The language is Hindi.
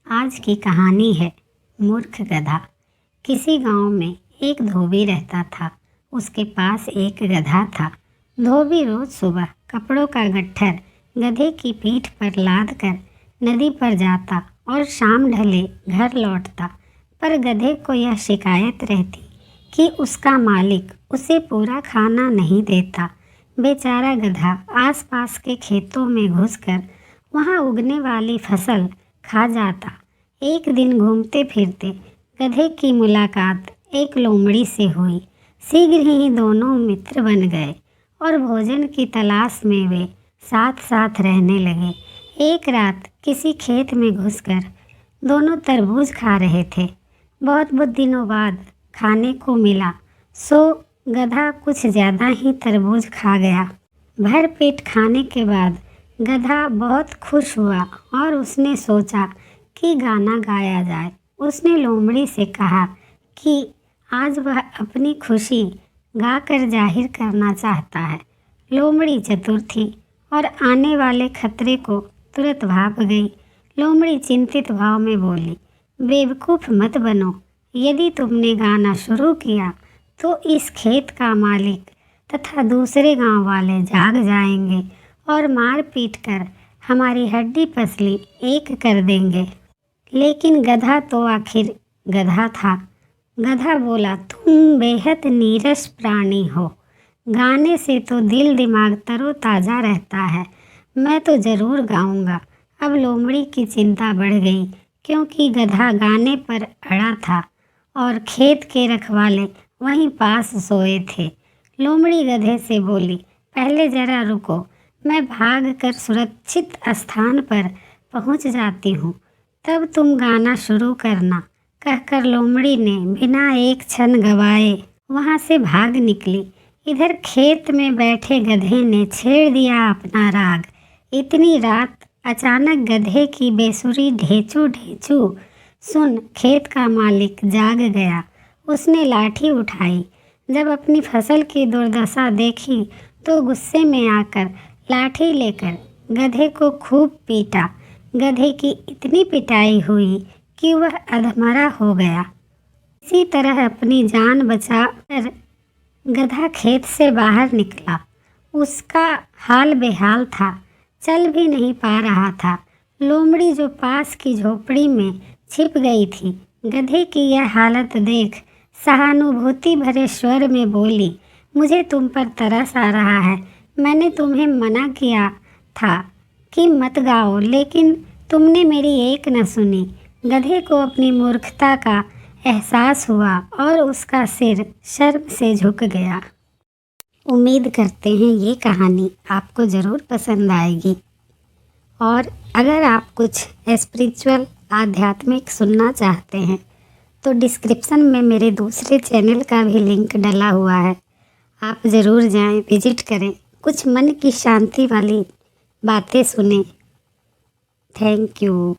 आज की कहानी है मूर्ख गधा। किसी गांव में एक धोबी रहता था। उसके पास एक गधा था। धोबी रोज सुबह कपड़ों का गट्ठर गधे की पीठ पर लाद कर नदी पर जाता और शाम ढले घर लौटता। पर गधे को यह शिकायत रहती कि उसका मालिक उसे पूरा खाना नहीं देता। बेचारा गधा आसपास के खेतों में घुसकर वहां उगने वाली फसल खा जाता। एक दिन घूमते फिरते गधे की मुलाकात एक लोमड़ी से हुई। शीघ्र ही दोनों मित्र बन गए और भोजन की तलाश में वे साथ साथ रहने लगे। एक रात किसी खेत में घुसकर दोनों तरबूज खा रहे थे। बहुत दिनों बाद खाने को मिला, सो गधा कुछ ज़्यादा ही तरबूज खा गया। भर पेट खाने के बाद गधा बहुत खुश हुआ और उसने सोचा कि गाना गाया जाए। उसने लोमड़ी से कहा कि आज वह अपनी खुशी गाकर जाहिर करना चाहता है। लोमड़ी चतुर थी और आने वाले खतरे को तुरंत भाप गई। लोमड़ी चिंतित भाव में बोली, बेवकूफ़ मत बनो। यदि तुमने गाना शुरू किया तो इस खेत का मालिक तथा दूसरे गांव वाले जाग जाएंगे और मार पीट कर हमारी हड्डी पसली एक कर देंगे। लेकिन गधा तो आखिर गधा था। गधा बोला, तुम बेहद नीरस प्राणी हो। गाने से तो दिल दिमाग तरोताज़ा रहता है। मैं तो ज़रूर गाऊंगा। अब लोमड़ी की चिंता बढ़ गई क्योंकि गधा गाने पर अड़ा था और खेत के रखवाले वहीं पास सोए थे। लोमड़ी गधे से बोली, पहले ज़रा रुको, मैं भाग कर सुरक्षित स्थान पर पहुंच जाती हूँ, तब तुम गाना शुरू करना। कहकर लोमड़ी ने बिना एक क्षण गवाए वहाँ से भाग निकली। इधर खेत में बैठे गधे ने छेड़ दिया अपना राग। इतनी रात अचानक गधे की बेसुरी ढेंचू ढेंचू सुन खेत का मालिक जाग गया। उसने लाठी उठाई। जब अपनी फसल की दुर्दशा देखी तो गुस्से में आकर लाठी लेकर गधे को खूब पीटा। गधे की इतनी पिटाई हुई कि वह अधमरा हो गया। इसी तरह अपनी जान बचाकर गधा खेत से बाहर निकला। उसका हाल बेहाल था, चल भी नहीं पा रहा था। लोमड़ी जो पास की झोपड़ी में छिप गई थी, गधे की यह हालत देख सहानुभूति भरे स्वर में बोली, मुझे तुम पर तरस आ रहा है। मैंने तुम्हें मना किया था कि मत गाओ, लेकिन तुमने मेरी एक न सुनी। गधे को अपनी मूर्खता का एहसास हुआ और उसका सिर शर्म से झुक गया। उम्मीद करते हैं ये कहानी आपको ज़रूर पसंद आएगी। और अगर आप कुछ स्पिरिचुअल आध्यात्मिक सुनना चाहते हैं तो डिस्क्रिप्शन में मेरे दूसरे चैनल का भी लिंक डला हुआ है, आप ज़रूर जाएं, विजिट करें, कुछ मन की शांति वाली बातें सुनें। Thank you.